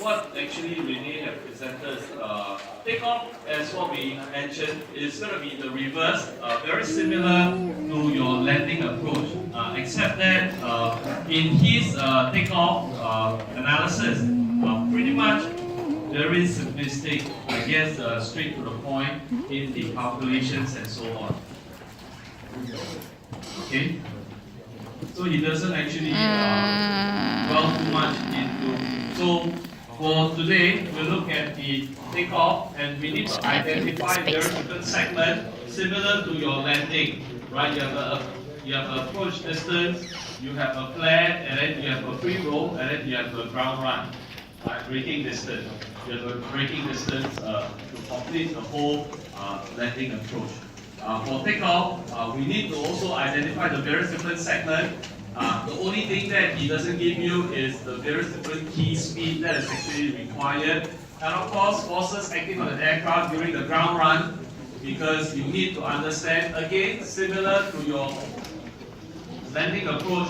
what actually Renee have presented. Takeoff, as what we mentioned, is going to be the reverse, very similar to your landing approach, except that in his takeoff analysis, pretty much very simplistic, I guess, straight to the point in the calculations and so on. Okay, so he doesn't actually dwell too much into. So for today, we'll look at the takeoff, and we need to identify very different segments similar to your landing, right? You have an approach distance, you have a flare, and then you have a free roll, and then you have a ground run, right? Braking distance. You have a braking distance to complete the whole landing approach. For takeoff, we need to also identify the various different segments. The only thing that he doesn't give you is the various different key speed that is actually required. And of course, forces acting on an aircraft during the ground run, because you need to understand, again, similar to your landing approach,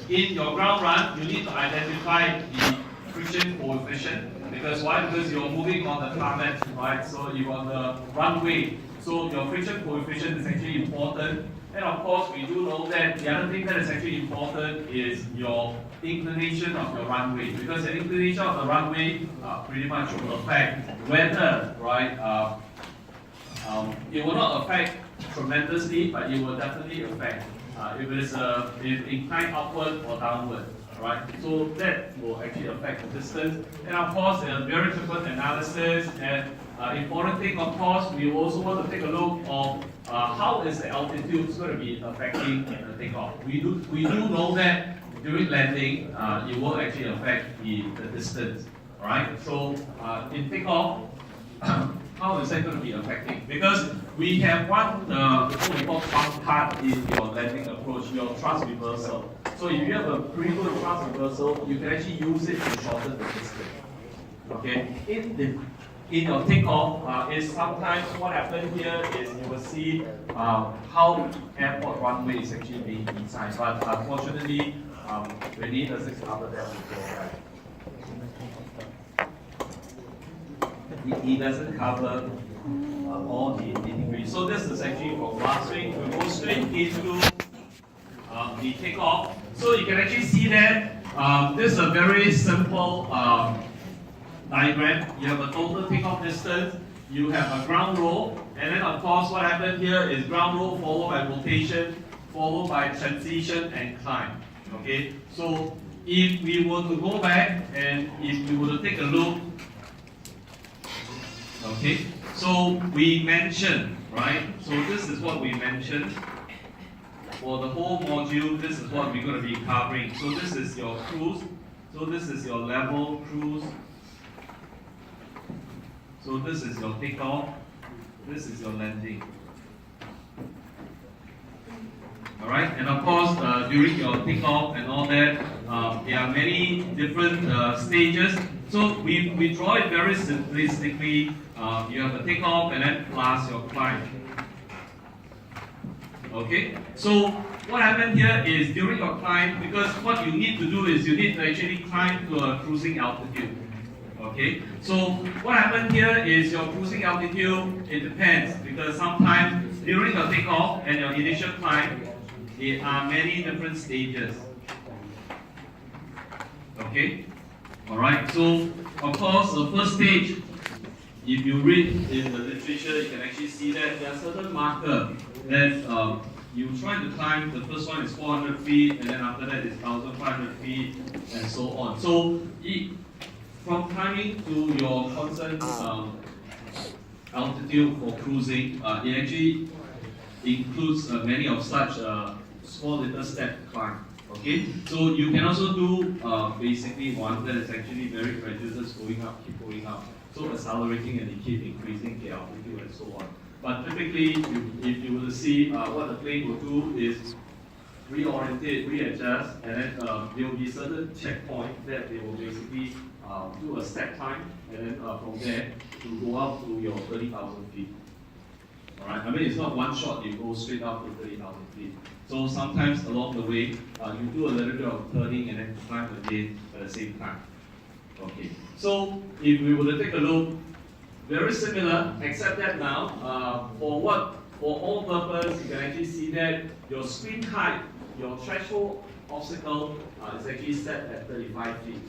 in your ground run, you need to identify the friction coefficient. Because why? Because you're moving on the tarmac, right? So you're on the runway. So your friction coefficient is actually important. And of course, we do know that the other thing that is actually important is your inclination of your runway. Because the inclination of the runway pretty much will affect whether, right, it will not affect tremendously, but it will definitely affect if it is if inclined upward or downward. Right? So that will actually affect the distance. And of course, there are very different analysis. And important thing, of course, we also want to take a look of how is the altitude going to be affecting the takeoff. We do know that during landing, it will actually affect the distance. All right? So in takeoff, how is that going to be affecting? Because we have what we call part in your landing approach, your thrust reversal. So if you have a pretty good thrust reversal, you can actually use it to shorten the distance. Okay? In your takeoff, is sometimes what happens here is you will see how airport runway is actually being designed. But unfortunately, Renee doesn't cover that before, right? He doesn't cover all the nitty-gritty. So this is actually from last week. We'll go straight into the takeoff. So you can actually see that this is a very simple diagram. You have a total takeoff distance, you have a ground roll, and then of course what happened here is ground roll followed by rotation, followed by transition and climb. Okay, so if we were to go back and if we were to take a look, okay, so we mentioned, right? So this is what we mentioned. For the whole module, this is what we're going to be covering. So this is your cruise. So this is your level cruise. So this is your takeoff. This is your landing. Alright, and of course, during your takeoff and all that, there are many different stages. So we draw it very simplistically. You have the takeoff and then plus your climb. Okay, so what happened here is during your climb, because what you need to do is you need to actually climb to a cruising altitude. Okay, so what happened here is your cruising altitude, it depends, because sometimes during your takeoff and your initial climb, there are many different stages. Okay, alright, so of course the first stage, if you read in the literature, you can actually see that there are certain markers that you try to climb. The first one is 400 feet, and then after that is 1,500 feet, and so on. So from climbing to your constant altitude for cruising, it actually includes many of such small little step climb. Okay, so you can also do basically one that is actually very gradual, just going up, keep going up. So accelerating and you keep increasing the altitude and so on. But typically, if you will see what the plane will do is reorientate, readjust, and then there will be certain checkpoints that they will basically do a step time, and then from there to go up to your 30,000 feet. Alright, I mean it's not one shot you go straight up to 30,000 feet. So sometimes along the way you do a little bit of turning and then climb again at the same time. Okay, so if we were to take a look, very similar, except that now, for all purpose, you can actually see that your screen height, your threshold obstacle is actually set at 35 feet.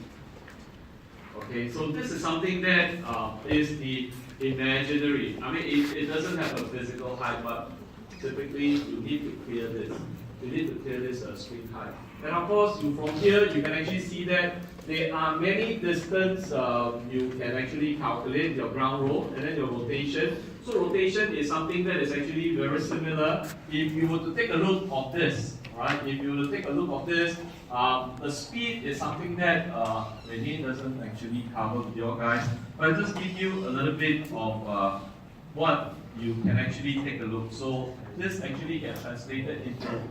Okay, so this is something that is the imaginary. I mean, it doesn't have a physical height, but typically you need to clear this. You need to clear this screen height. And of course, from here, you can actually see that there are many distance you can actually calculate your ground roll and then your rotation. So rotation is something that is actually very similar. If you were to take a look of this, right? If you were to take a look of this, the speed is something that Renee doesn't actually cover with your guys, but I'll just give you a little bit of what you can actually take a look. So this actually gets translated into,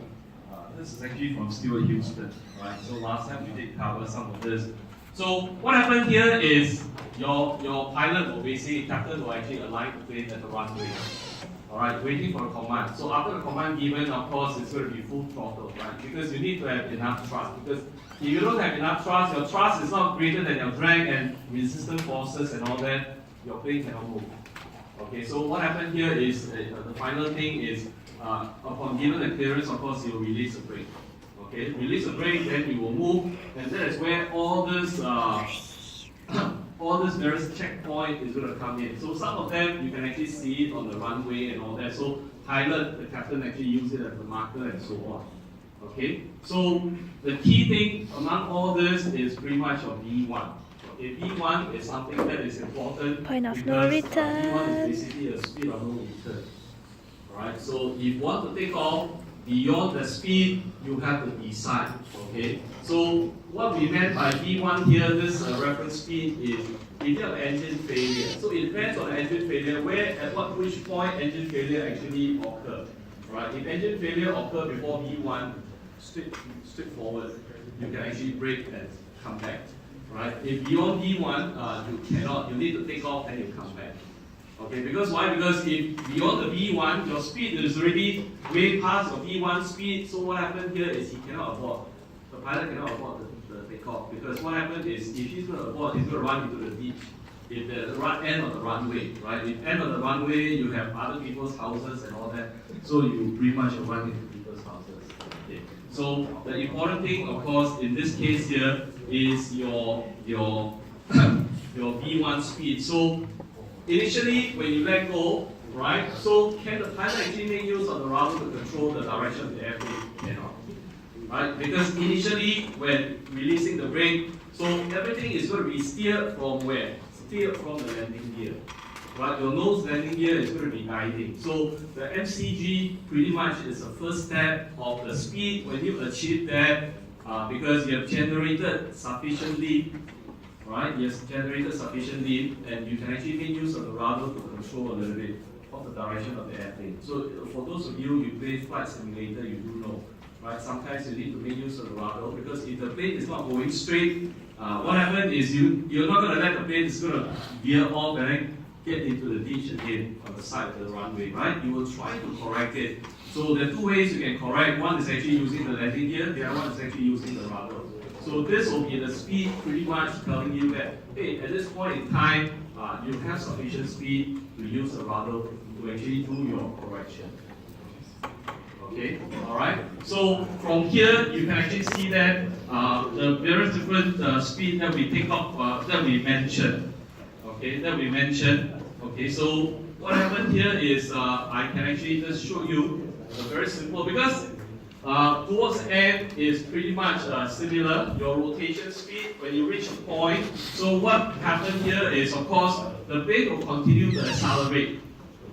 this is actually from Stewart Houston, right? So last time we did cover some of this. So what happened here is your pilot will basically, captain will actually align the plane at the runway. Alright, waiting for a command. So after the command given, of course, it's going to be full throttle, right? Because you need to have enough thrust. Because if you don't have enough thrust, your thrust is not greater than your drag and resistance forces and all that, your plane cannot move. Okay, so what happened here is, the final thing is, upon given the clearance, of course, you will release the brake. Okay, release the brake, then you will move, and that is where all this various checkpoint is going to come in. So some of them you can actually see it on the runway and all that. So pilot, the captain actually use it as a marker and so on. Okay, so the key thing among all this is pretty much your V1. Okay, V1 is something that is important. Point of no return. V1 is basically a speed of no return. Alright, so if you want to take off beyond the speed, you have to decide. Okay, so what we meant by V1 here, this reference speed is if you have engine failure. So it depends on the engine failure, which point engine failure actually occur. Right? If engine failure occur before V1, straight forward, you can actually brake and come back. Right? If beyond V1, you cannot, you need to take off and you come back. Okay, because why? Because if beyond the V1, your speed is already way past your V1 speed, so what happened here is he cannot abort. The pilot cannot abort the takeoff, because what happened is if he's going to abort, he's going to run into the ditch. If the end of the runway, right? If end of the runway, you have other people's houses and all that, so you pretty much run into people's houses. Okay. So the important thing, of course, in this case here is your V1 speed. So initially, when you let go, right? So can the pilot actually make use of the rudder to control the direction of the airplane? Cannot. Right? Because initially, when releasing the brake, so everything is going to be steered from where? Steered from the landing gear. Right? Your nose landing gear is going to be guiding. So the MCG pretty much is the first step of the speed. When you achieve that, because you have generated sufficient lift, right? You have generated sufficient lift, and you can actually make use of the rudder to control a little bit of the direction of the airplane. So for those of you who play flight simulator, you do know. Right? Sometimes you need to make use of the rudder, because if the plane is not going straight, what happens is you're not going to let the plane, it's going to veer off and then get into the ditch again on the side of the runway, right? You will try to correct it. So there are two ways you can correct. One is actually using the landing gear, the other one is actually using the rudder. So this will be the speed pretty much telling you that, hey, at this point in time, you have sufficient speed to use the rudder to actually do your correction. Okay, alright. So from here, you can actually see that the various different speed that we take off, that we mentioned. Okay, that we mentioned. Okay, so what happened here is I can actually just show you a very simple, because towards the end is pretty much similar, your rotation speed when you reach a point. So what happened here is, of course, the plane will continue to accelerate.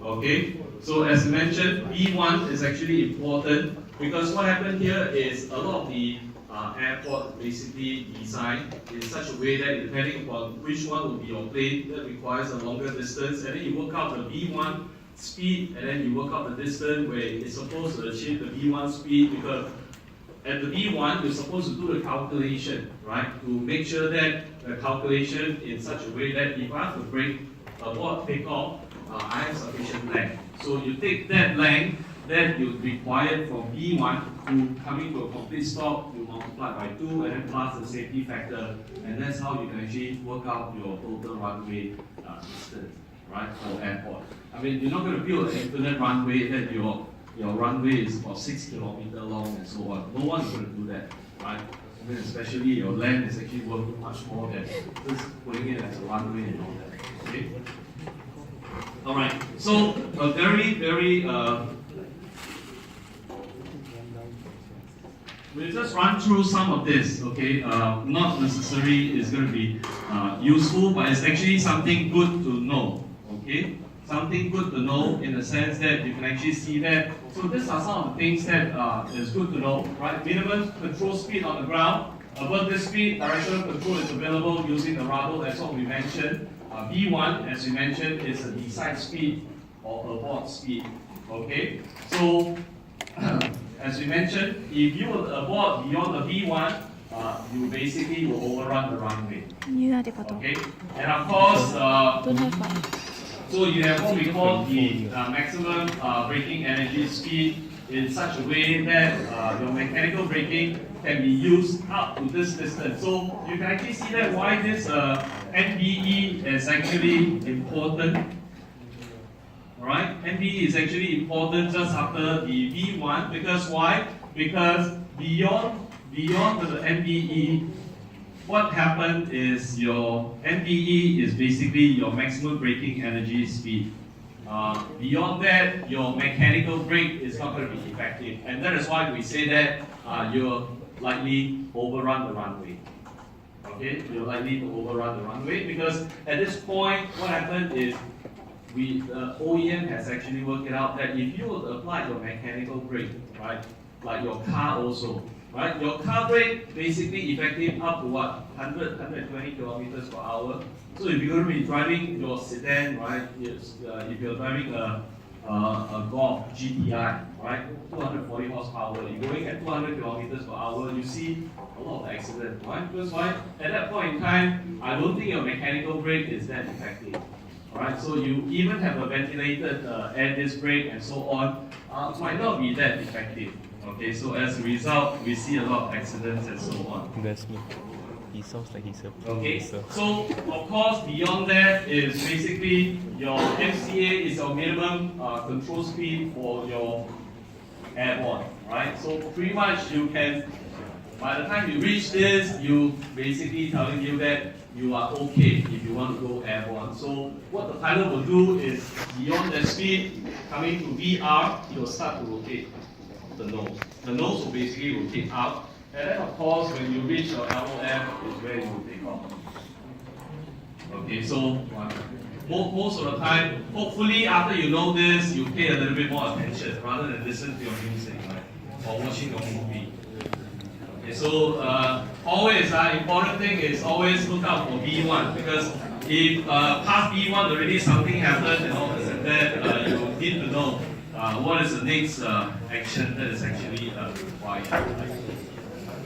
Okay, so as mentioned, V1 is actually important, because what happened here is a lot of the airport basically designed in such a way that depending upon which one will be your plane, that requires a longer distance, and then you work out the V1 speed, and then you work out the distance where it's supposed to achieve the V1 speed, because at the V1 you're supposed to do the calculation, right? To make sure that the calculation in such a way that if I have to brake abort takeoff, I have sufficient length. So you take that length that you require from V1 coming to a complete stop, you multiply by 2 and then plus the safety factor, and that's how you can actually work out your total runway distance, right, for airport. I mean, you're not going to build an infinite runway that your runway is about 6 kilometers long and so on. No one's going to do that, right? I mean, especially your land is actually worth much more than just putting it as a runway and all that. Okay. All right. So a very we'll just run through some of this, okay? Not necessarily is going to be useful, but it's actually something good to know, okay? Something good to know in the sense that you can actually see that. So these are some of the things that is good to know, right? Minimum control speed on the ground. Above this speed, directional control is available using the rudder, that's what we mentioned. V1, as we mentioned, is a descent speed or abort speed, okay? So, as we mentioned, if you will abort beyond the V1, you basically will overrun the runway. Okay? And of course, so you have what we call the maximum braking energy speed in such a way that your mechanical braking can be used up to this distance. So you can actually see that why this NBE is actually important. Alright, NBE is actually important just after the V1 because why? Because beyond the NBE, what happened is your NBE is basically your maximum braking energy speed. Beyond that, your mechanical brake is not going to be effective, and that is why we say that you're likely overrun the runway. Okay, you're likely to overrun the runway because at this point, what happened is the OEM has actually worked it out that if you would apply your mechanical brake, right, like your car also, right, your car brake basically effective up to what, 120 kilometers per hour. So if you're going to be driving your sedan, right, if you're driving a Golf GTI, right, 240 horsepower, you're going at 200 kilometers per hour, you see a lot of accidents, right? Because why? At that point in time, I don't think your mechanical brake is that effective. Alright, so you even have a ventilated air disc brake and so on, might not be that effective. Okay, so as a result, we see a lot of accidents and so on. That's me. He sounds like he's a producer. Okay, so of course, beyond that is basically your MCA is your minimum control speed for your airborne, right? So pretty much you can, by the time you reach this, you basically telling you that you are okay if you want to go airborne. So what the pilot will do is beyond that speed, coming to VR, he will start to rotate the nose. The nose will basically rotate up. And then of course, when you reach your LOF is where you will take off. Okay, so most of the time, hopefully after you know this, you pay a little bit more attention rather than listen to your music, right? Or watching your movie. Okay, so always, important thing is always look out for B1 because if past B1 already something happened and all this and that, you need to know what is the next action that is actually required. Right?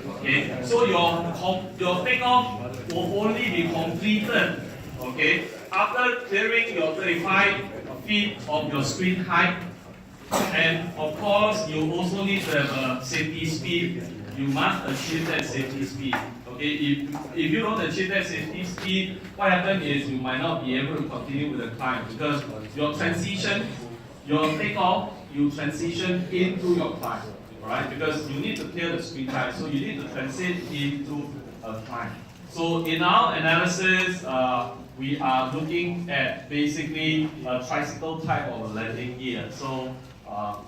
Okay, so your takeoff will only be completed, okay, after clearing your 35 feet of your screen height, and of course you also need to have a safety speed. You must achieve that safety speed. Okay, if you don't achieve that safety speed, what happens is you might not be able to continue with the climb because your transition, your takeoff, you transition into your climb. Right? Because you need to clear the screen height, so you need to transit into a climb. So in our analysis, we are looking at basically a tricycle type of a landing gear. So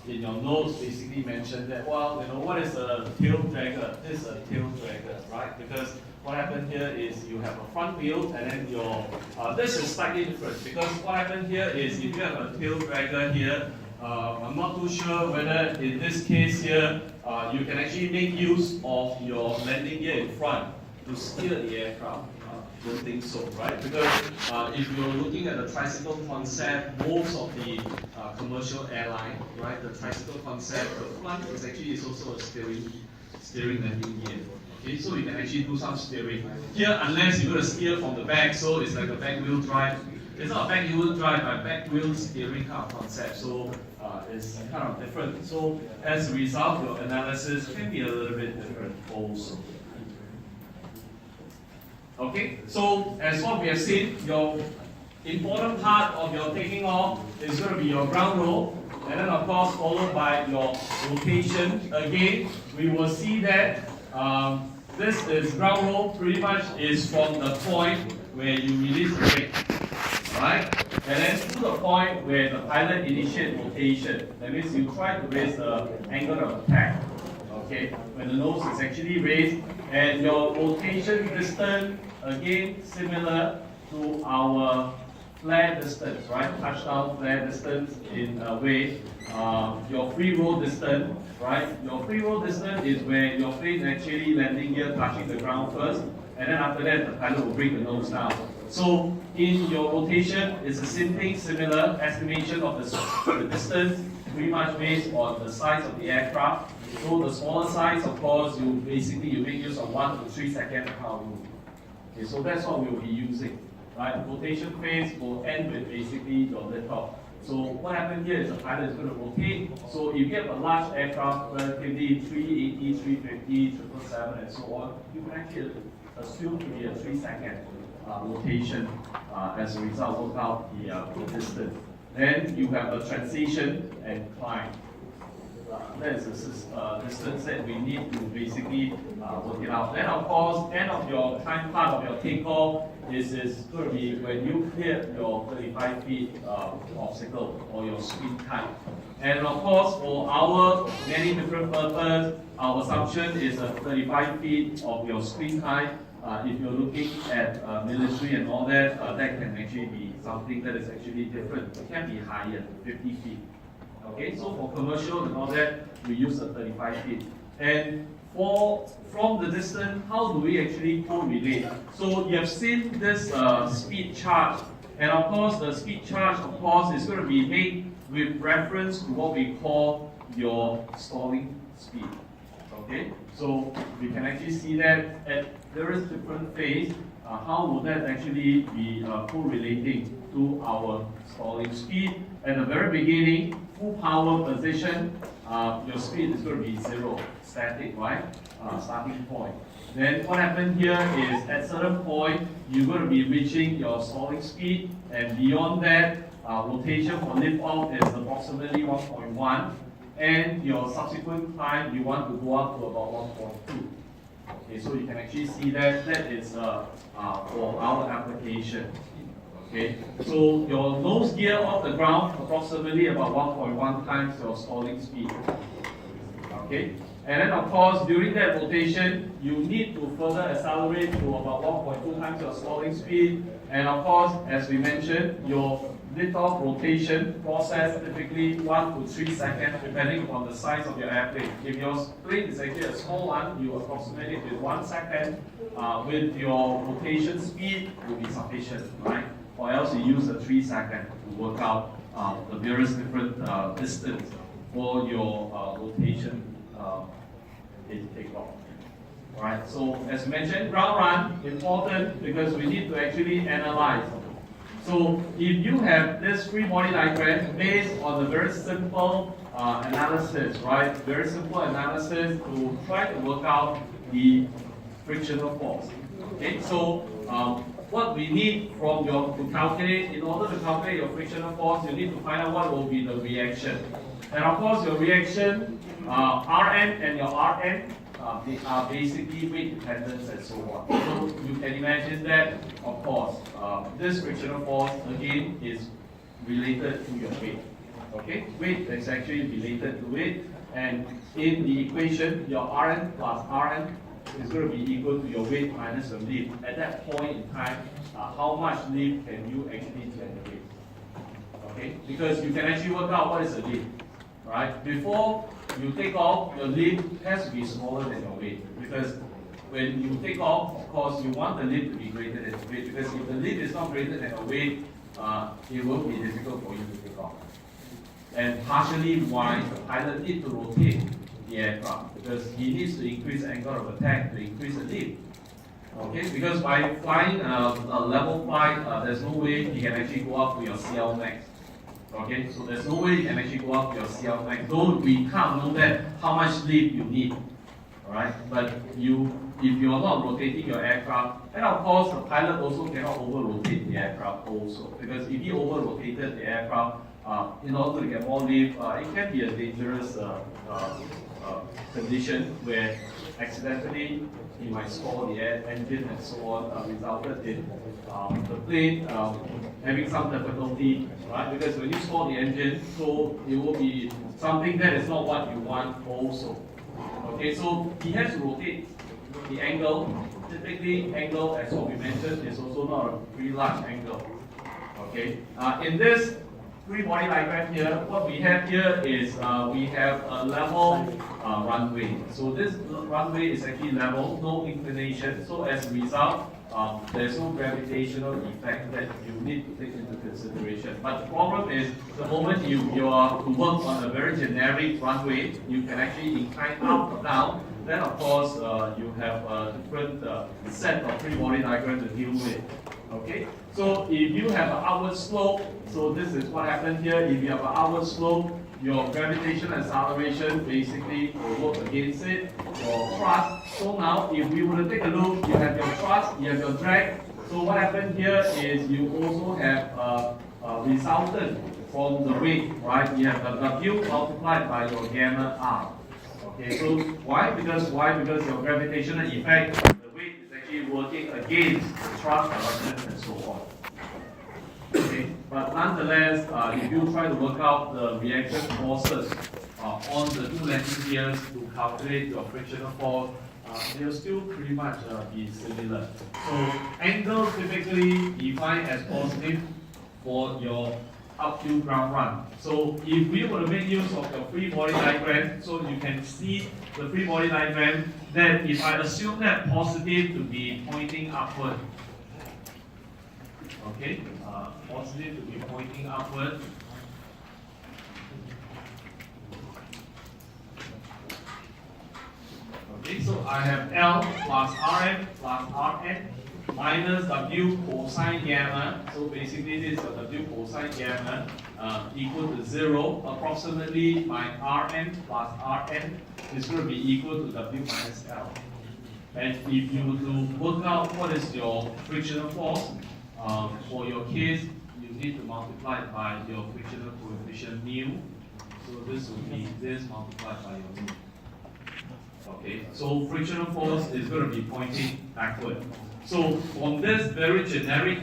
in your notes, basically mentioned that, well, you know, what is a tail dragger? This is a tail dragger, right? Because what happened here is you have a front wheel and then your, this is slightly different because what happened here is if you have a tail dragger here, I'm not too sure whether in this case here, you can actually make use of your landing gear in front to steer the aircraft. Don't think so, right? Because if you're looking at the tricycle concept, most of the commercial airline, right, the tricycle concept, the front is actually also a steering landing gear. Okay, so you can actually do some steering. Here, unless you're going to steer from the back, so it's like a back wheel drive. It's not a back wheel drive, but back wheel steering kind of concept. So it's kind of different. So as a result, your analysis can be a little bit different also. Okay, so as what we have seen, your important part of your taking off is going to be your ground roll, and then of course followed by your rotation. Again, we will see that this is ground roll pretty much is from the point where you release the brake, right? And then to the point where the pilot initiates rotation. That means you try to raise the angle of attack. Okay, when the nose is actually raised, and your rotation distance again similar to our flare distance, right? Touchdown flare distance in a way. Your free roll distance, right? Your free roll distance is where your plane is actually landing gear touching the ground first, and then after that the pilot will bring the nose down. So in your rotation, it's the same thing, similar estimation of the distance, pretty much based on the size of the aircraft. So the smaller size, of course, you make use of 1 to 3 second power move. Okay, so that's what we'll be using. Right? Rotation phase will end with basically your liftoff. So what happened here is the pilot is going to rotate. So if you have a large aircraft, relatively 380, 350, 777, and so on, you can actually assume to be a 3-second rotation as a result, work out the distance. Then you have a transition and climb. That is the distance that we need to basically work it out. Then of course, end of your climb part of your takeoff is going to be when you clear your 35 feet obstacle or your screen height. And of course, for our many different purposes, our assumption is 35 feet of your screen height. If you're looking at military and all that, that can actually be something that is actually different. It can be higher, 50 feet. Okay, so for commercial and all that, we use a 35 feet. And from the distance, how do we actually correlate? So you have seen this speed chart, and of course the speed chart, of course, is going to be made with reference to what we call your stalling speed. Okay, so we can actually see that at various different phase, how would that actually be correlating to our stalling speed? At the very beginning, full power position, your speed is going to be 0, static, right? Starting point. Then what happened here is at certain point, you're going to be reaching your stalling speed, and beyond that, rotation for lift off is approximately 1.1, and your subsequent climb, you want to go up to about 1.2. Okay, so you can actually see that is for our application. Okay, so your nose gear off the ground approximately about 1.1 times your stalling speed. Okay, and then of course during that rotation you need to further accelerate to about 1.2 times your stalling speed. And of course, as we mentioned, your liftoff rotation process typically 1 to 3 seconds depending upon the size of your airplane. If your plane is actually a small one, you approximate it with 1 second with your rotation speed will be sufficient, right? Or else you use a 3 second to work out the various different distance for your rotation in takeoff. Alright, so as mentioned, ground run important because we need to actually analyze. So if you have this free body diagram based on the very simple analysis, right? Very simple analysis to try to work out the frictional force. Okay, so what we need from to calculate, in order to calculate your frictional force, you need to find out what will be the reaction. And of course, your reaction, Rn and your Rn, they are basically weight dependence and so on. So you can imagine that, of course, this frictional force again is related to your weight. Okay, weight is actually related to it, and in the equation, your Rn plus Rn is going to be equal to your weight minus your lift. At that point in time, how much lift can you actually generate? Okay, because you can actually work out what is the lift. Right? Before you take off, your lift has to be smaller than your weight. Because when you take off, of course, you want the lift to be greater than your weight. Because if the lift is not greater than your weight, it will be difficult for you to take off. And partially why the pilot needs to rotate the aircraft. Because he needs to increase the angle of attack to increase the lift. Okay, because by flying a level flight, there's no way you can actually go up to your CL max. Okay, so there's no way you can actually go up to your CL max. Though we can't know that how much lift you need. Alright, but if you are not rotating your aircraft, and of course the pilot also cannot over-rotate the aircraft also, because if he over-rotated the aircraft, in order to get more lift, it can be a dangerous condition where accidentally he might stall the engine and so on, resulted in the plane having some difficulty, right? Because when you stall the engine, so it will be something that is not what you want also. Okay, so he has to rotate the angle. Typically, angle, as what we mentioned, is also not a pretty large angle. Okay, in this free body diagram here, what we have here is we have a level runway. So this runway is actually level, no inclination. So as a result, there's no gravitational effect that you need to take into consideration. But the problem is, the moment you are to work on a very generic runway, you can actually incline up or down. Then of course you have a different set of free body diagram to deal with. Okay, so if you have an outward slope, so this is what happened here. If you have an outward slope, your gravitation acceleration basically will work against it, your thrust. So now, if we were to take a look, you have your thrust, you have your drag. So what happened here is you also have a resultant from the weight, right? You have the W multiplied by your gamma R. Okay, so why? Because your gravitational effect, the weight is actually working against the thrust direction and so on. Okay, but nonetheless, if you try to work out the reaction forces on the two landing gears to calculate your frictional force, they'll still pretty much be similar. So angle typically defined as positive for your uphill ground run. So if we were to make use of your free body diagram, so you can see the free body diagram, that if I assume that positive to be pointing upward, okay, positive to be pointing upward. Okay, so I have L plus Rm plus Rn minus W cosine gamma. So basically this is W cosine gamma equal to 0. Approximately my Rm plus Rn is going to be equal to W minus L. And if you were to work out what is your frictional force, for your case, you need to multiply it by your frictional coefficient mu. So this will be this multiplied by your mu. Okay, so frictional force is going to be pointing backward. So from this very generic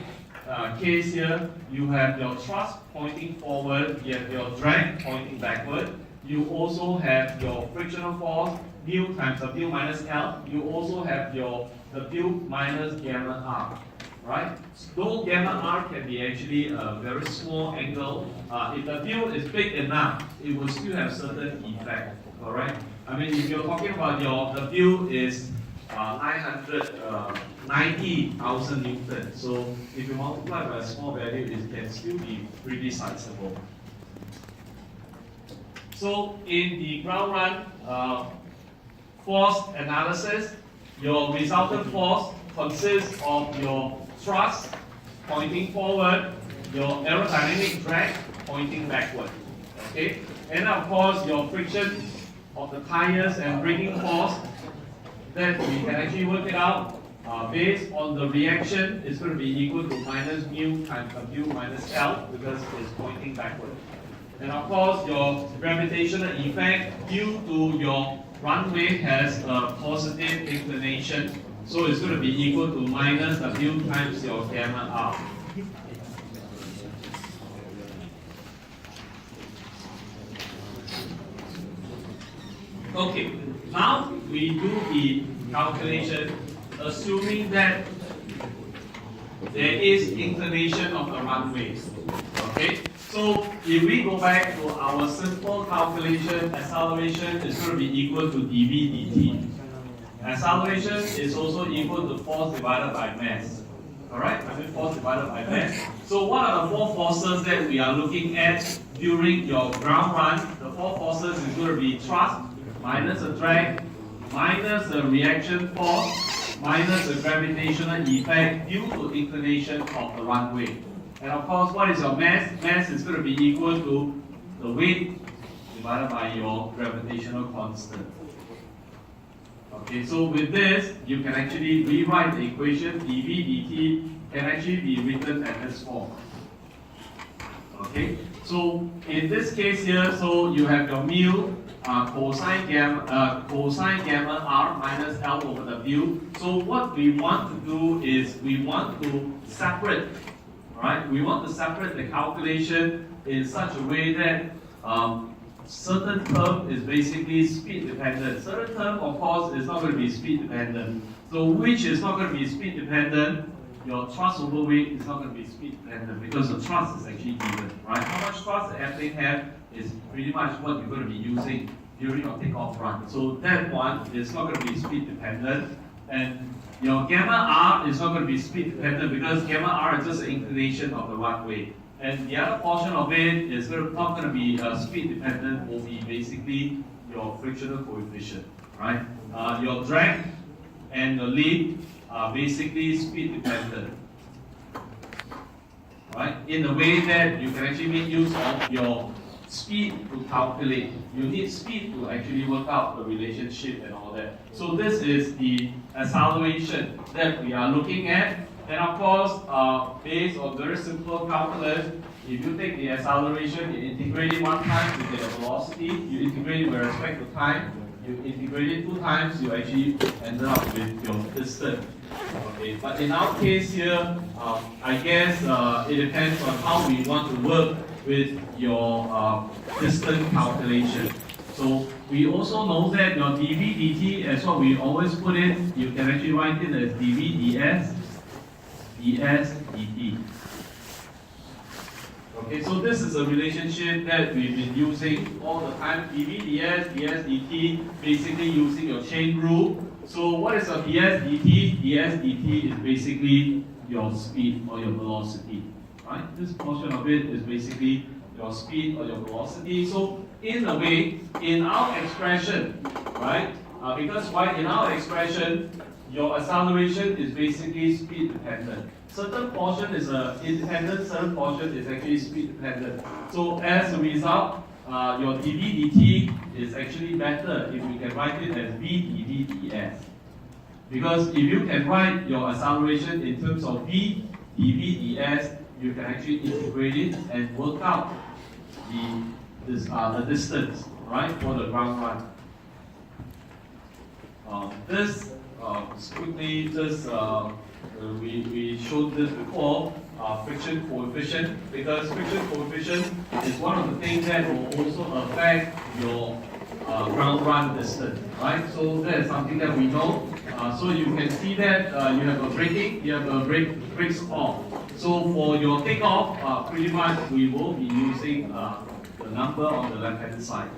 case here, you have your thrust pointing forward, you have your drag pointing backward, you also have your frictional force, mu times W minus L, you also have your W minus gamma R. Right? Though gamma R can be actually a very small angle, if the field is big enough, it will still have certain effect. Correct? I mean, if you're talking about the field is 90,000 newtons, so if you multiply by a small value, it can still be pretty sizable. So in the ground run force analysis, your resultant force consists of your thrust pointing forward, your aerodynamic drag pointing backward. Okay? And of course your friction of the tires and braking force, that we can actually work it out based on the reaction is going to be equal to minus mu times W minus L because it's pointing backward. And of course your gravitational effect due to your runway has a positive inclination. So it's going to be equal to minus W times your gamma R. Okay, now we do the calculation assuming that there is inclination of the runway. Okay, so if we go back to our simple calculation, acceleration is going to be equal to dv dt. Acceleration is also equal to force divided by mass. Alright, I mean force divided by mass. So what are the four forces that we are looking at during your ground run? The four forces is going to be thrust minus the drag minus the reaction force minus the gravitational effect due to inclination of the runway. And of course, what is your mass? Mass is going to be equal to the weight divided by your gravitational constant. Okay, so with this, you can actually rewrite the equation dv dt can actually be written at this form. Okay, so in this case here, so you have your mu cosine gamma r minus L over W. So what we want to do is we want to separate, right? We want to separate the calculation in such a way that certain term is basically speed dependent. Certain term, of course, is not going to be speed dependent. So which is not going to be speed dependent? Your thrust over weight is not going to be speed dependent because the thrust is actually given, right? How much thrust the airplane have is pretty much what you're going to be using during your takeoff run. So that one is not going to be speed dependent, and your gamma r is not going to be speed dependent because gamma r is just an inclination of the runway. And the other portion of it is not going to be speed dependent, will be basically your frictional coefficient, right? Your drag and the lift are basically speed dependent, right? In a way that you can actually make use of your speed to calculate. You need speed to actually work out the relationship and all that. So this is the acceleration that we are looking at. And of course, based on very simple calculus, if you take the acceleration, you integrate it one time, you get the velocity, you integrate it with respect to time, you integrate it 2 times, you actually ended up with your distance. Okay, but in our case here, I guess it depends on how we want to work with your distance calculation. So we also know that your dv dt, as what we always put it, you can actually write it as dv ds, ds dt. Okay, so this is a relationship that we've been using all the time. dv ds, ds dt, basically using your chain rule. So what is a ds dt? ds dt is basically your speed or your velocity, right? This portion of it is basically your speed or your velocity. So in a way, in our expression, right? Because why? In our expression, your acceleration is basically speed dependent. Certain portion is independent, certain portion is actually speed dependent. So as a result, your dv dt is actually better if we can write it as v dv ds. Because if you can write your acceleration in terms of v dv ds, you can actually integrate it and work out the distance, right, for the ground run. Quickly, we showed this before, friction coefficient, because friction coefficient is one of the things that will also affect your ground run distance, right? So that is something that we know. So you can see that you have a braking, you have a brakes off. So for your takeoff, pretty much we will be using the number on the left-hand side.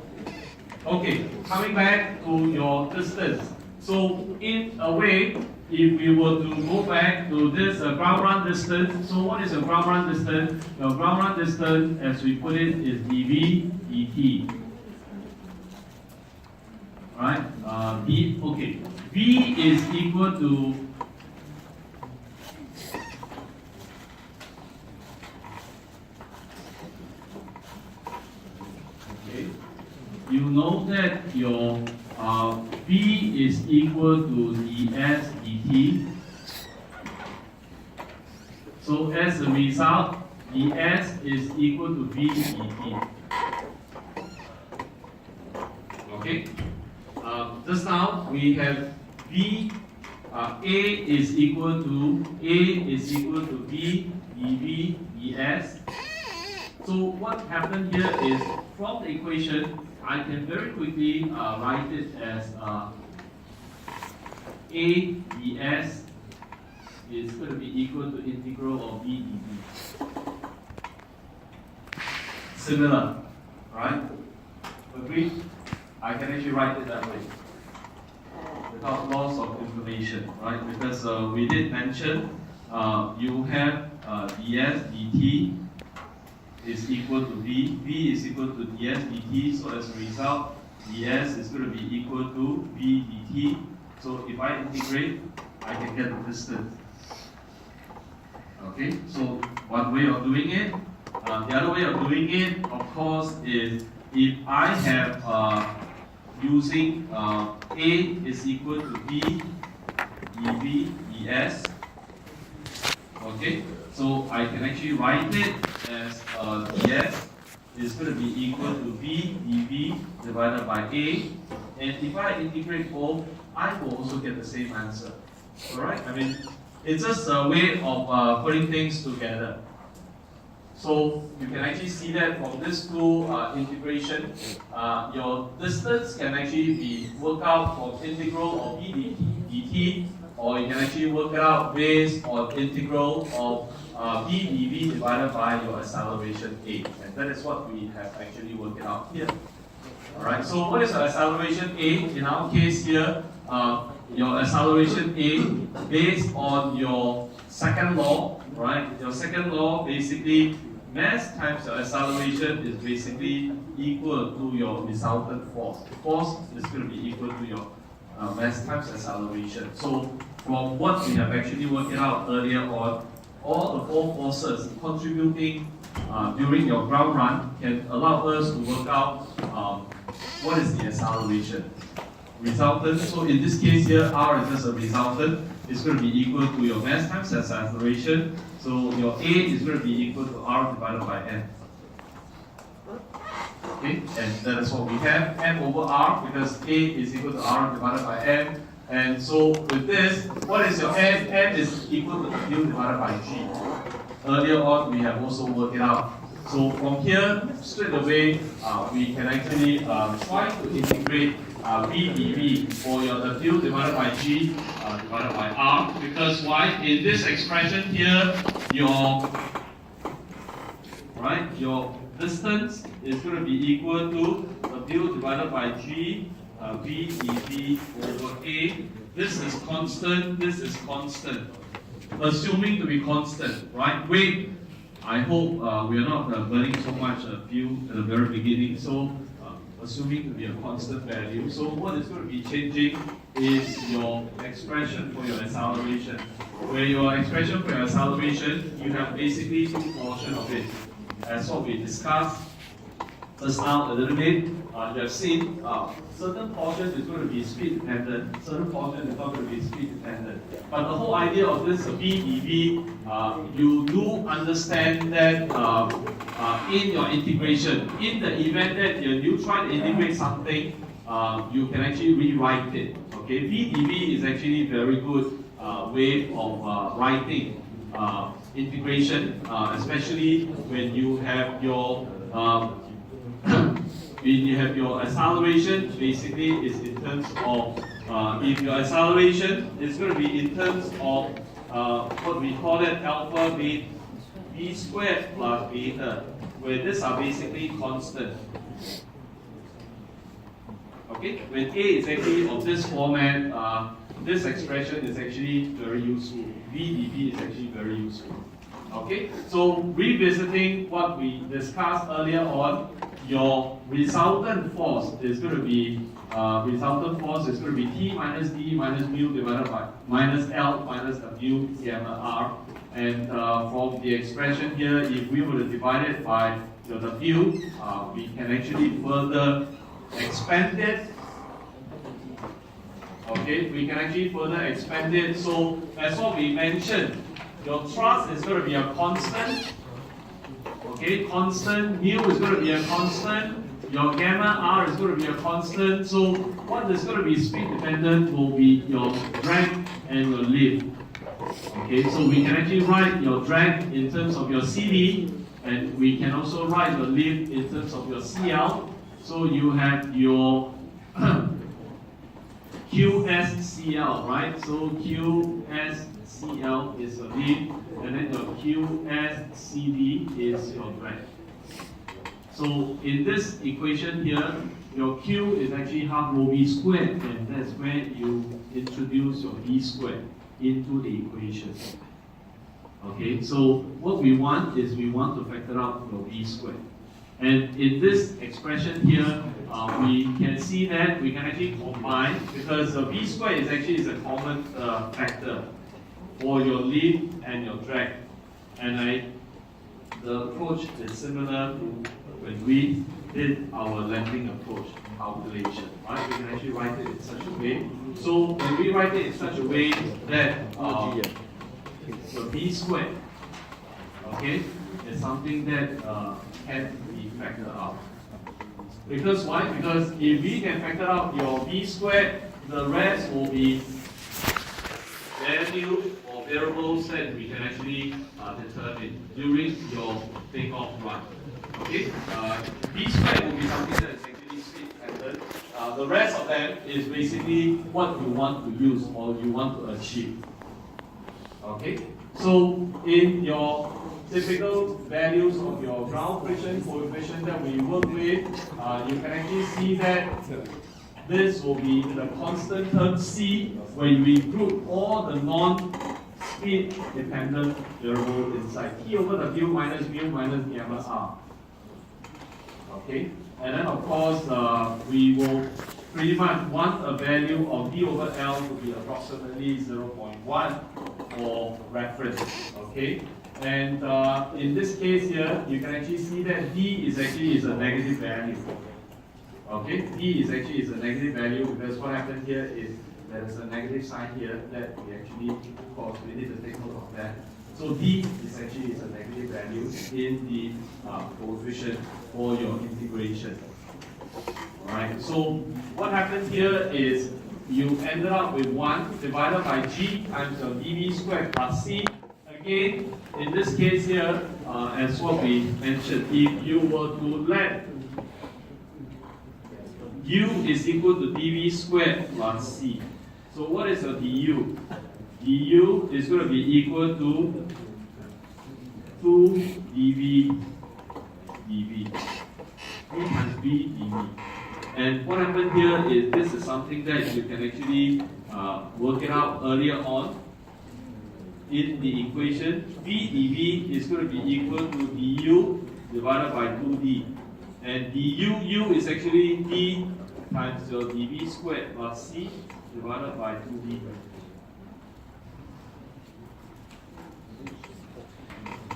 Okay, coming back to your distance. So in a way, if we were to go back to this ground run distance, so what is your ground run distance? Your ground run distance, as we put it, is dv dt. Right? Okay. V is equal to you know that your V is equal to ds dt. So as a result, ds is equal to v dt. Okay. Just now we have v a is equal to v dv ds. So what happened here is from the equation, I can very quickly write it as a ds is going to be equal to integral of v dv. Similar, right? Agree? I can actually write it that way without loss of information, right? Because we did mention you have ds dt is equal to v is equal to ds dt, so as a result, ds is going to be equal to v dt. So if I integrate, I can get the distance. Okay, so one way of doing it. The other way of doing it, of course, is if I have using A is equal to B, EB, ES. Okay, so I can actually write it as DS is going to be equal to B dV divided by A. And if I integrate both, I will also get the same answer. Alright? I mean, it's just a way of putting things together. So you can actually see that from this two integration, your distance can actually be worked out from integral of B dt, or you can actually work it out based on integral of B dV divided by your acceleration A. And that is what we have actually worked it out here. Alright, so what is your acceleration A? In our case here, your acceleration A based on your second law, right? Your second law basically mass times your acceleration is basically equal to your resultant force. Force is going to be equal to your mass times acceleration. So from what we have actually worked it out earlier on, all the four forces contributing during your ground run can allow us to work out what is the acceleration. Resultant, so in this case here, R is just a resultant, it's going to be equal to your mass times acceleration. So your A is going to be equal to R divided by M. Okay, and that is what we have, M over R, because A is equal to R divided by M. And so with this, what is your M? M is equal to W divided by G. Earlier on, we have also worked it out. So from here, straight away, we can actually try to integrate B dV for your W divided by G divided by R. Because why? In this expression here, your distance is going to be equal to W divided by G B dV over A. This is constant, this is constant. Assuming to be constant, right? Wait, I hope we are not burning so much fuel at the very beginning. So assuming to be a constant value. So what is going to be changing is your expression for your acceleration. Where your expression for your acceleration, you have basically two portions of it. As what we discussed just now a little bit, you have seen certain portion is going to be speed dependent, certain portion is not going to be speed dependent. But the whole idea of this B dV, you do understand that in your integration, in the event that you try to integrate something, you can actually rewrite it. Okay, B dV is actually a very good way of writing integration, especially when you have your acceleration, basically is in terms of, if your acceleration is going to be in terms of what we call it alpha b squared plus beta, where these are basically constant. Okay, when A is actually of this format, this expression is actually very useful. B dV is actually very useful. Okay, so revisiting what we discussed earlier on, your resultant force is going to be T minus D minus mu divided by minus L minus W gamma R. And from the expression here, if we were to divide it by the W, we can actually further expand it. Okay, we can actually further expand it. So as what we mentioned, your thrust is going to be a constant. Okay, constant, mu is going to be a constant, your gamma R is going to be a constant. So what is going to be speed dependent will be your drag and your lift. Okay, so we can actually write your drag in terms of your CD, and we can also write your lift in terms of your CL. So you have your QSCL, right? So QSCL is your lift, and then your QSCD is your drag. So in this equation here, your Q is actually half rho v squared, and that's where you introduce your v squared into the equation. Okay, so what we want is we want to factor out your v squared. And in this expression here, we can see that we can actually combine, because the v squared is a common factor for your lift and your drag. And the approach is similar to when we did our landing approach calculation, right? We can actually write it in such a way. So when we write it in such a way that the v squared, okay, is something that can be factored out. Because why? Because if we can factor out your v squared, the rest will be value or variables that we can actually determine during your takeoff run. Okay? V squared will be something that is actually speed-dependent. The rest of them is basically what you want to use or you want to achieve. Okay? So in your typical values of your ground friction coefficient that we work with, you can actually see that this will be the constant term C when we group all the non-speed dependent variables inside. T over W minus mu minus gamma R. Okay? And then of course, we will pretty much want a value of D over L to be approximately 0.1 for reference. Okay? And in this case here, you can actually see that D is actually a negative value. Okay, D is actually a negative value because what happened here is there's a negative sign here that we actually, of course, we need to take note of that. So D is actually a negative value in the coefficient for your integration. Alright, so what happened here is you ended up with 1 divided by G times your dV squared plus C. Again, in this case here, as what we mentioned, if you were to let U is equal to dV squared plus C. So what is your du? Du is going to be equal to 2 dV 2 times V dV. And what happened here is this is something that you can actually work it out earlier on in the equation. V dV is going to be equal to du divided by 2d. And du is actually d times your dv squared plus c divided by 2d.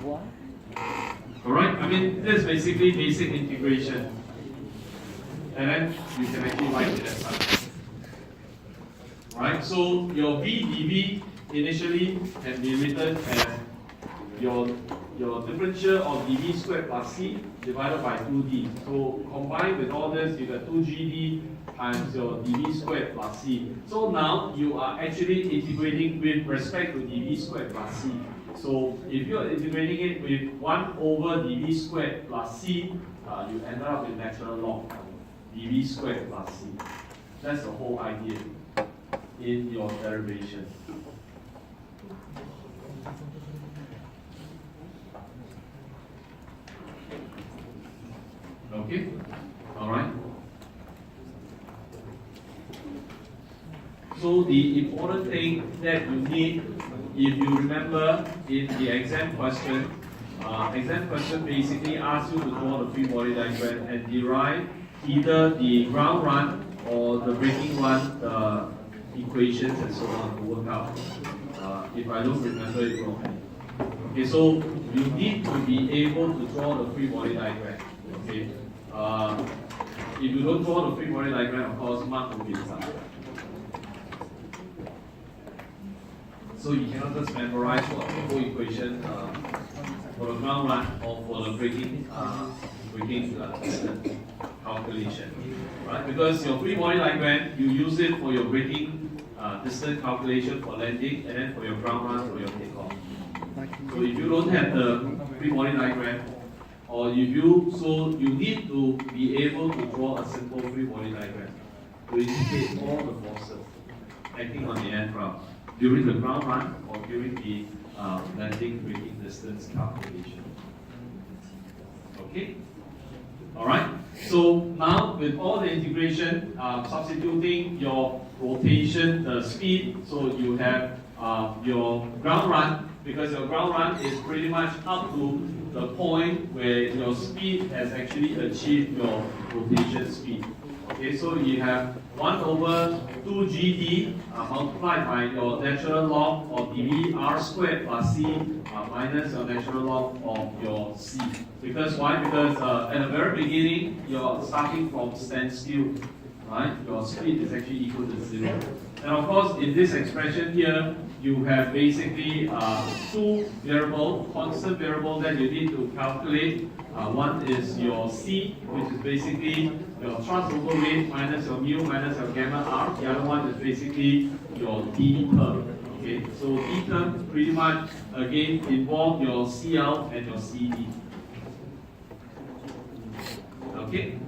What? Alright, I mean, this is basically basic integration. And then you can actually write it as such. Right, so your v dv initially can be written as your differential of dv squared plus c divided by 2d. So combined with all this, you got 2gd times your dv squared plus c. So now you are actually integrating with respect to dv squared plus c. So if you are integrating it with 1 over dv squared plus c, you end up with natural log dv squared plus c. That's the whole idea in your derivation. Okay? Alright? So the important thing that you need, if you remember in the exam question basically asks you to draw the free body diagram and derive either the ground run or the braking run equations and so on to work out. If I don't remember it wrongly. Okay, so you need to be able to draw the free body diagram. Okay. If you don't draw the free body diagram, of course, mark will be inside. So you cannot just memorize what the whole equation for the ground run or for the braking distance calculation, right? Because your free body diagram, you use it for your braking distance calculation for landing, and then for your ground run for your takeoff. So if you don't have the free body diagram, or you need to be able to draw a simple free body diagram to indicate all the forces acting on the aircraft during the ground run or during the landing braking distance calculation. Okay? Alright? So now with all the integration, substituting your rotation, the speed, so you have your ground run because your ground run is pretty much up to the point where your speed has actually achieved your rotation speed. Okay, so you have 1 over 2gd multiplied by your natural log of dv r squared plus c minus your natural log of your c. Because why? Because at the very beginning, you're starting from standstill, right? Your speed is actually equal to 0. And of course, in this expression here, you have basically two variables, constant variable that you need to calculate. One is your c, which is basically your thrust over weight minus your mu minus your gamma r. The other one is basically your d term. Okay, so d term pretty much again involve your cl and your cd. Okay,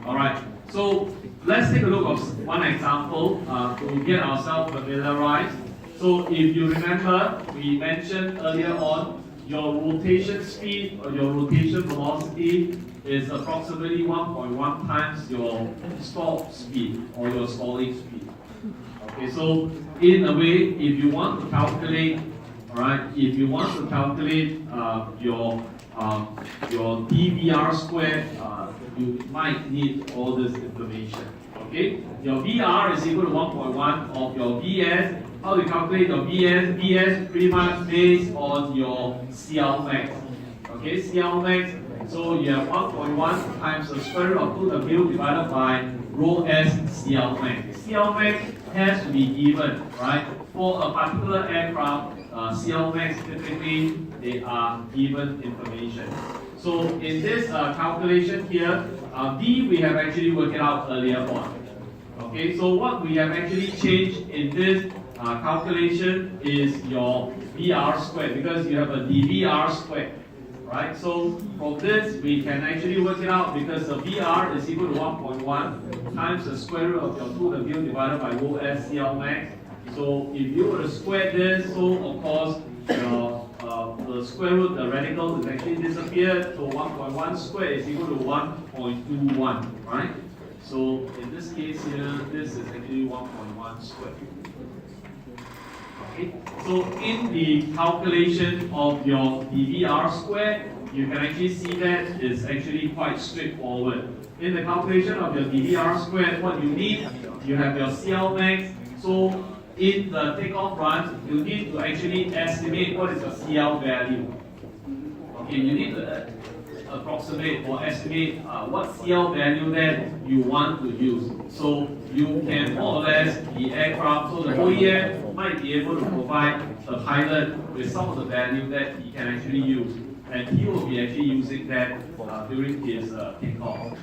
all right. So let's take a look at one example to get ourselves familiarized. So if you remember, we mentioned earlier on, your rotation speed or your rotation velocity is approximately 1.1 times your stall speed or your stalling speed. Okay, so in a way, if you want to calculate, all right, if you want to calculate your dVr squared, you might need all this information. Okay, your Vr is equal to 1.1 of your Vs. How do you calculate your Vs? Vs pretty much based on your CL max. Okay, CL max. So you have 1.1 times the square root of 2w divided by rho s CL max. CL max has to be given, right? For a particular aircraft, CL max typically they are given information. So in this calculation here, D we have actually worked it out earlier on. Okay, so what we have actually changed in this calculation is your Vr squared, because you have a dVr squared, right? So from this we can actually work it out, because the Vr is equal to 1.1 times the square root of your 2w divided by rho s CL max. So if you were to square this, so of course the square root, the radical is actually disappeared. So 1.1 squared is equal to 1.21, right? So in this case here, this is actually 1.1 squared. Okay. So in the calculation of your dVr squared, you can actually see that it's actually quite straightforward. In the calculation of your dVr squared, what you need, you have your CL max. So in the takeoff run, you need to actually estimate what is your CL value. Okay, you need to approximate or estimate what CL value that you want to use. So you can more or less the aircraft, so the OEM might be able to provide the pilot with some of the value that he can actually use, and he will be actually using that during his takeoff.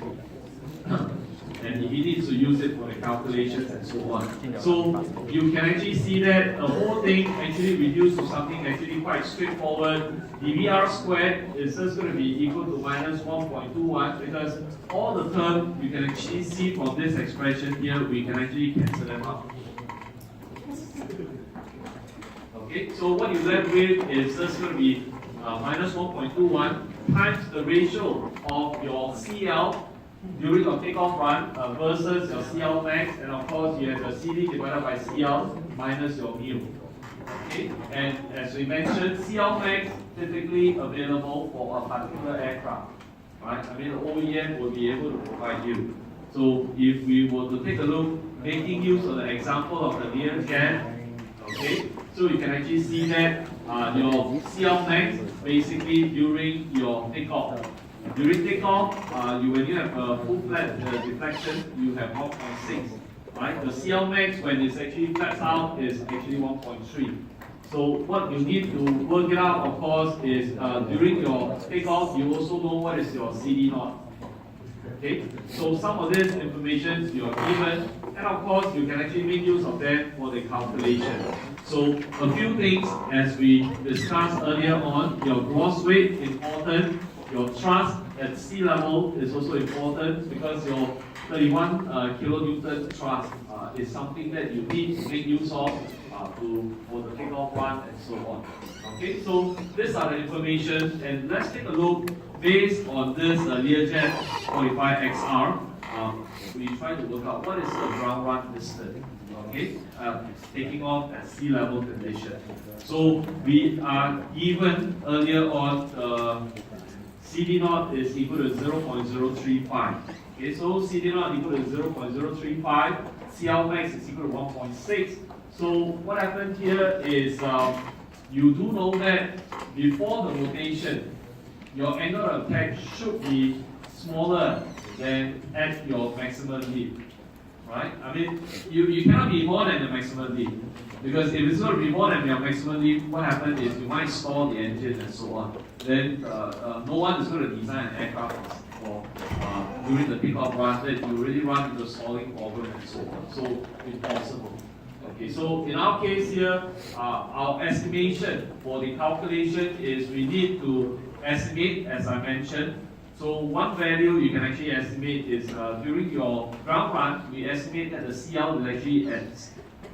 And he needs to use it for the calculations and so on. So you can actually see that the whole thing actually reduced to something actually quite straightforward. dVr squared is just going to be equal to minus 1.21, because all the terms you can actually see from this expression here, we can actually cancel them out. Okay, so what you left with is just going to be minus 1.21 times the ratio of your CL during your takeoff run versus your CL max, and of course you have your CD divided by CL minus your mu. Okay, and as we mentioned, CL max typically available for a particular aircraft, right? I mean, the OEM will be able to provide you. So if we were to take a look, making use of the example of the Learjet, okay, so you can actually see that your CL max basically during your takeoff. During takeoff, when you have a full flat deflection, you have 1.6, right? The CL max when it's actually flat out is actually 1.3. So what you need to work it out, of course, is during your takeoff, you also know what is your CD naught. Okay, so some of this information you are given, and of course you can actually make use of them for the calculation. So a few things as we discussed earlier on, your gross weight is important. Your thrust at sea level is also important, because your 31 kilonewton thrust is something that you need to make use of for the takeoff run and so on. Okay, so these are the information, and let's take a look based on this Learjet 45XR. we try to work out what is the ground run distance, okay, taking off at sea level condition. So we are given earlier on CD naught is equal to 0.035. Okay, so CD naught equal to 0.035, CL max is equal to 1.6. So what happened here is you do know that before the rotation, your angle of attack should be smaller than at your maximum lift, right? I mean, you cannot be more than the maximum lift, because if it's going to be more than your maximum lift, what happens is you might stall the engine and so on. Then no one is going to design an aircraft for during the takeoff run that you really run into a stalling problem and so on. So impossible. Okay, so in our case here, our estimation for the calculation is we need to estimate, as I mentioned. So one value you can actually estimate is during your ground run, we estimate that the CL is actually at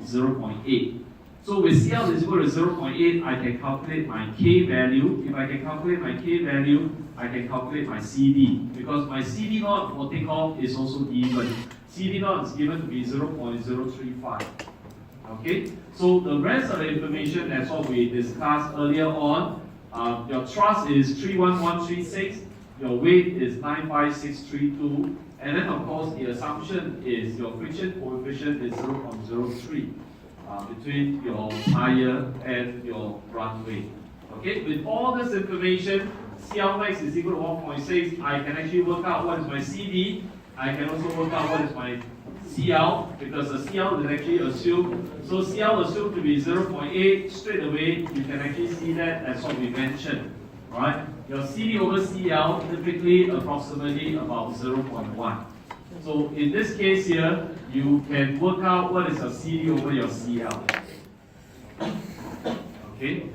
0.8. So with CL is equal to 0.8, I can calculate my K value. If I can calculate my K value, I can calculate my CD. Because my CD naught for takeoff is also given. CD naught is given to be 0.035. Okay, so the rest of the information, that's what we discussed earlier on. Your thrust is 31136, your weight is 95632, and then of course the assumption is your friction coefficient is 0.03 between your tire and your runway. Okay, with all this information, CL max is equal to 1.6. I can actually work out what is my CD. I can also work out what is my CL, because the CL is actually assumed. So CL assumed to be 0.8. Straight away, you can actually see that as what we mentioned. Right? Your CD over CL typically approximately about 0.1. So in this case here, you can work out what is your CD over your CL. Okay?